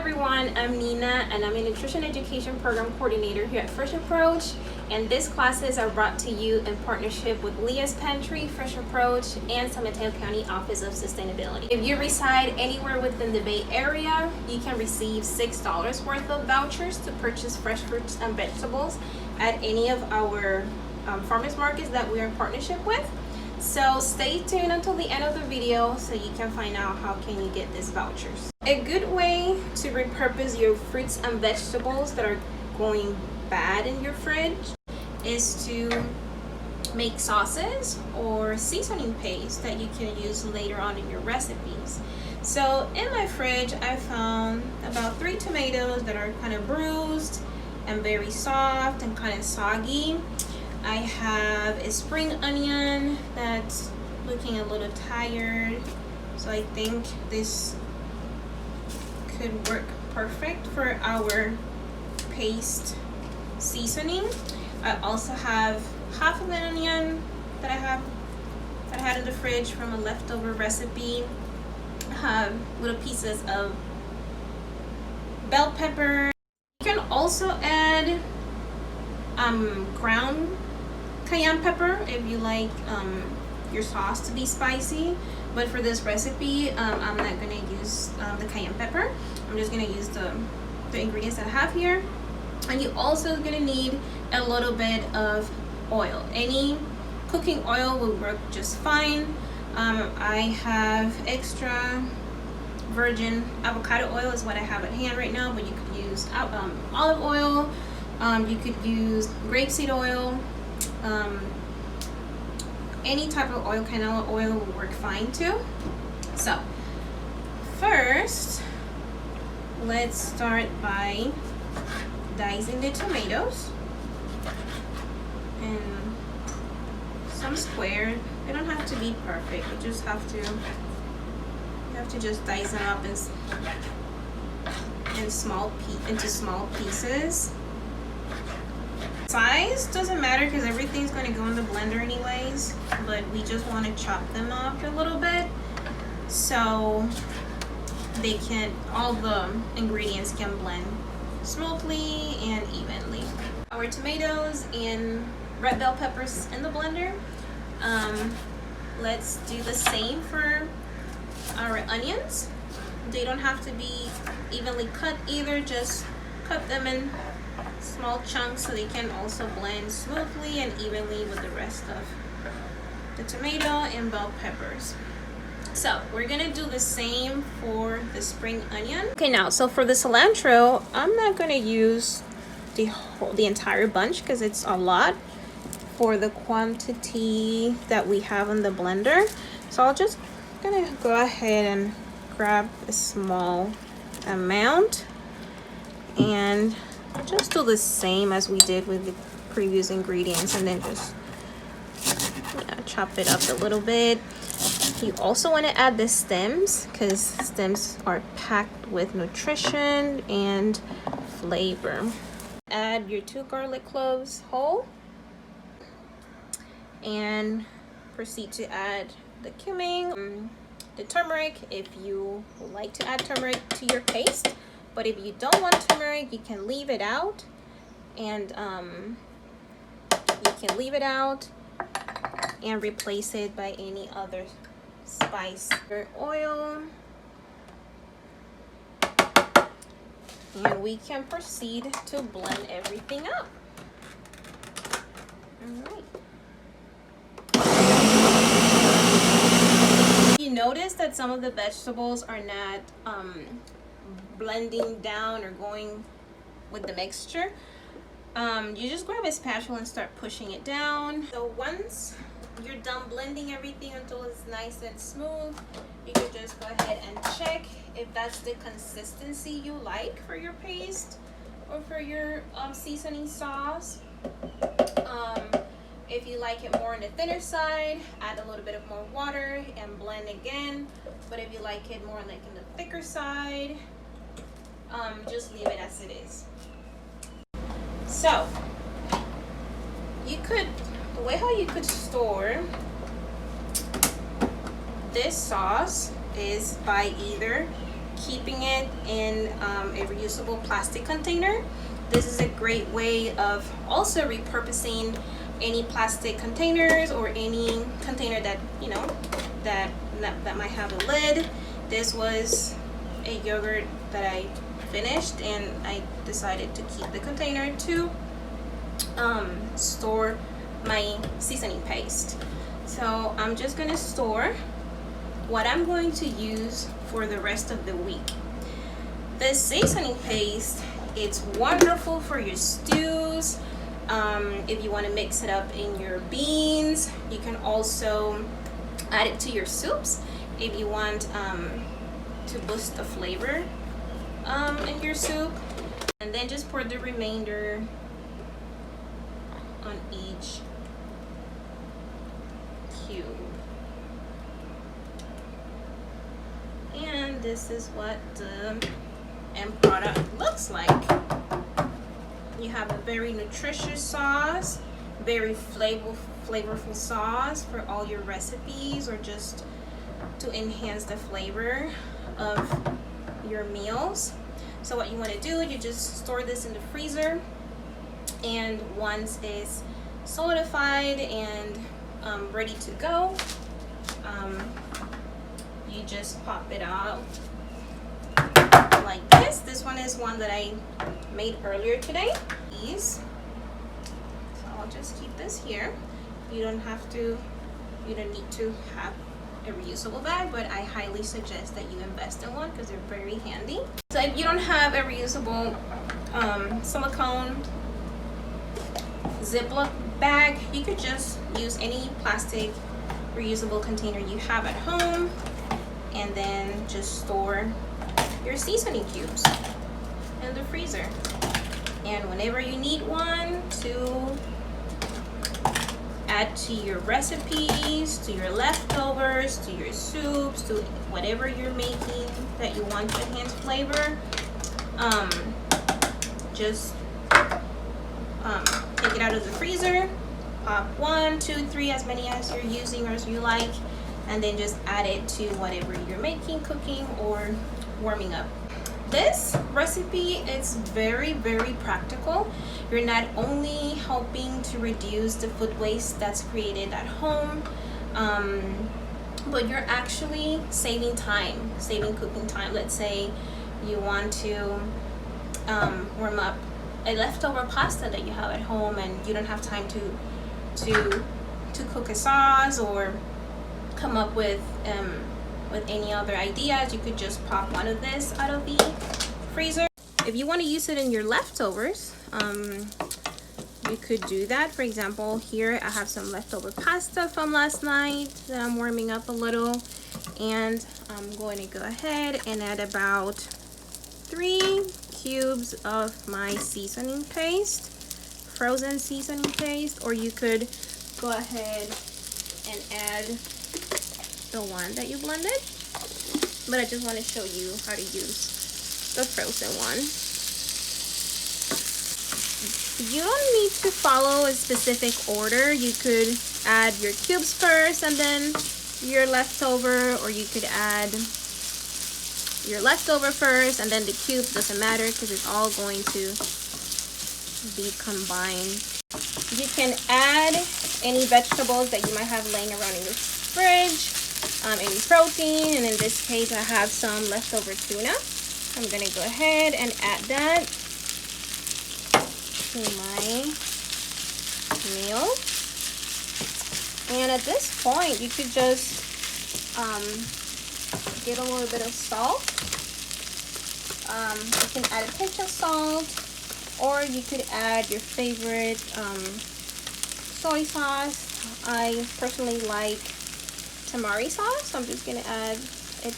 everyone, I'm Nina and I'm a Nutrition Education Program Coordinator here at Fresh Approach, and these classes are brought to you in partnership with Leah's Pantry, Fresh Approach, and San Mateo County Office of Sustainability. If you reside anywhere within the Bay Area, you can receive $6 worth of vouchers to purchase fresh fruits and vegetables at any of our farmers markets that we're in partnership with. So stay tuned until the end of the video so you can find out how can you get these vouchers. A good way to repurpose your fruits and vegetables that are going bad in your fridge is to make sauces or seasoning paste that you can use later on in your recipes. So in my fridge I found about 3 tomatoes that are kind of bruised and very soft and kind of soggy. I have a spring onion that's looking a little tired, so I think this could work perfect for our paste seasoning. I also have half of an onion that I had in the fridge from a leftover recipe. I have little pieces of bell pepper. You can also add ground cayenne pepper if you like your sauce to be spicy, but for this recipe I'm not going to use the cayenne pepper. I'm just going to use the ingredients that I have here. And you also going to need a little bit of oil. Any cooking oil will work just fine. I have extra virgin avocado oil is what I have at hand right now, but you could use olive oil, you could use grapeseed oil, any type of oil. Canola oil will work fine too. So first let's start by dicing the tomatoes in some squares. They don't have to be perfect, you just have to just dice them up into small pieces. Size doesn't matter because everything's going to go in the blender anyways, but we just want to chop them up a little bit so all the ingredients can blend smoothly and evenly. Our tomatoes and red bell peppers in the blender. Let's do the same for our onions. They don't have to be evenly cut either, just cut them in small chunks so they can also blend smoothly and evenly with the rest of the tomato and bell peppers. So we're gonna do the same for the spring onion. Okay, now so for the cilantro, I'm not gonna use the entire bunch because it's a lot for the quantity that we have in the blender. So I'll just gonna go ahead and grab a small amount and just do the same as we did with the previous ingredients, and then just chop it up a little bit. You also want to add the stems because stems are packed with nutrition and flavor. Add your 2 garlic cloves whole and proceed to add the cumin, the turmeric if you would like to add turmeric to your paste. But if you don't want turmeric, you can leave it out, and replace it by any other spice. Oil, and we can proceed to blend everything up. All right. You notice that some of the vegetables are not blending down or going with the mixture. You just grab a spatula and start pushing it down. So once you're done blending everything until it's nice and smooth, you can just go ahead and check if that's the consistency you like for your paste or for your seasoning sauce. If you like it more on the thinner side, add a little bit of more water and blend again. But if you like it more like in the thicker side, just leave it as it is. So the way how you could store this sauce is by either keeping it in a reusable plastic container. This is a great way of also repurposing any plastic containers or any container that that might have a lid. This was a yogurt that I finished, and I decided to keep the container to store my seasoning paste. So I'm just gonna store what I'm going to use for the rest of the week. This seasoning paste, it's wonderful for your stews. If you want to mix it up in your beans, you can also add it to your soups if you want to boost the flavor in your soup. And then just pour the remainder on each cube. And this is what the end product looks like. You have a very nutritious sauce, very flavorful sauce for all your recipes, or just to enhance the flavor of your meals. So what you want to do, you just store this in the freezer, and once it's solidified and ready to go, you just pop it out like this. This one is one that I made earlier today. So I'll just keep this here. You don't need to have a reusable bag, but I highly suggest that you invest in one because they're very handy. So if you don't have a reusable silicone Ziploc bag, you could just use any plastic reusable container you have at home, and then just store your seasoning cubes in the freezer. And whenever you need one to add to your recipes, to your leftovers, to your soups, to whatever you're making that you want to enhance flavor, just take it out of the freezer, pop 1, 2, 3, as many as you're using or as you like, and then just add it to whatever you're making, cooking, or warming up. This recipe is very, very practical. You're not only helping to reduce the food waste that's created at home, but you're actually saving time, saving cooking time. Let's say you want to warm up a leftover pasta that you have at home, and you don't have time to cook a sauce or come up with any other ideas. You could just pop one of this out of the freezer. If you want to use it in your leftovers, you could do that. For example, here I have some leftover pasta from last night that I'm warming up a little, and I'm going to go ahead and add about 3 cubes of my seasoning paste, frozen seasoning paste, or you could go ahead and add the one that you blended, but I just want to show you how to use the frozen one. You don't need to follow a specific order. You could add your cubes first and then your leftover, or you could add your leftover first and then the cubes. Doesn't matter because it's all going to be combined. You can add any vegetables that you might have laying around in your fridge, any protein, and in this case I have some leftover tuna. I'm gonna go ahead and add that to my meal. And at this point you could just get a little bit of salt. You can add a pinch of salt, or you could add your favorite soy sauce. I personally like tamari sauce, so I'm just gonna add a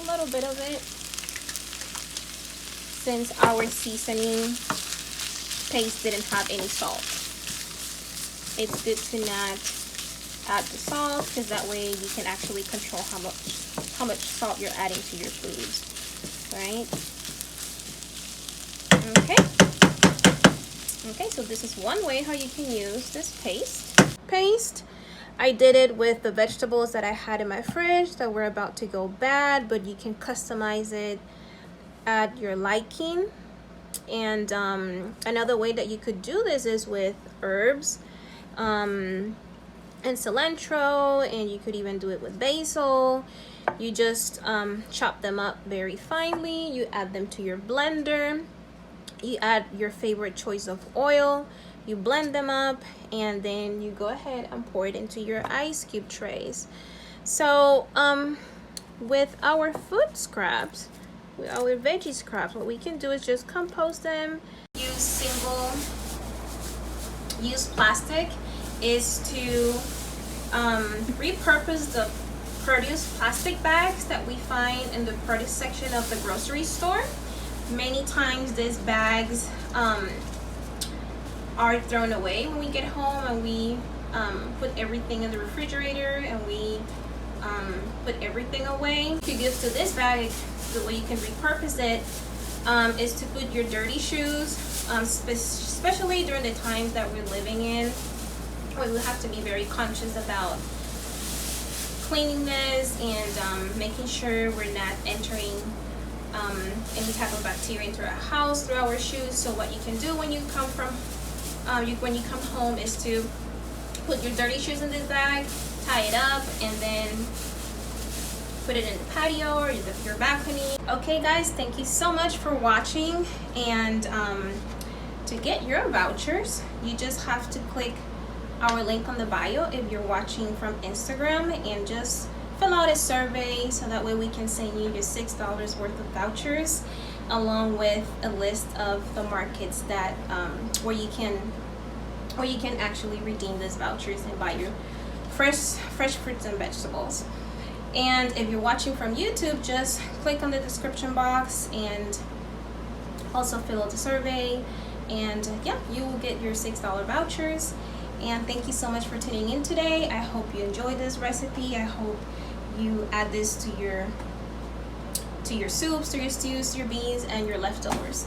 little bit of it, since our seasoning paste didn't have any salt. It's good to not add the salt, because that way you can actually control how much salt you're adding to your foods, right? Okay, so this is one way how you can use this paste. I did it with the vegetables that I had in my fridge that were about to go bad, but you can customize it at your liking. And another way that you could do this is with herbs and cilantro, and you could even do it with basil. You just chop them up very finely. You add them to your blender. You add your favorite choice of oil. You blend them up, and then you go ahead and pour it into your ice cube trays. So with our food scraps, with our veggie scraps, what we can do is just compost them. Use single-use plastic is to repurpose the produce plastic bags that we find in the produce section of the grocery store. Many times these bags are thrown away when we get home, and we put everything in the refrigerator, and we put everything away. To give to this bag, the way you can repurpose it is to put your dirty shoes, especially during the times that we're living in, where we have to be very conscious about cleanliness and making sure we're not entering any type of bacteria into our house through our shoes. So what you can do when you come from when you come home is to put your dirty shoes in this bag, tie it up, and then put it in the patio or your balcony. Okay guys, thank you so much for watching, and to get your vouchers you just have to click our link on the bio if you're watching from Instagram, and just fill out a survey so that way we can send you your $6 worth of vouchers, along with a list of the markets that where you can actually redeem these vouchers and buy your fresh fruits and vegetables. And if you're watching from YouTube, just click on the description box and also fill out the survey, and yeah, you will get your $6 vouchers. And thank you so much for tuning in today. I hope you enjoyed this recipe. I hope you add this to your soups, to your stews, to your beans, and your leftovers.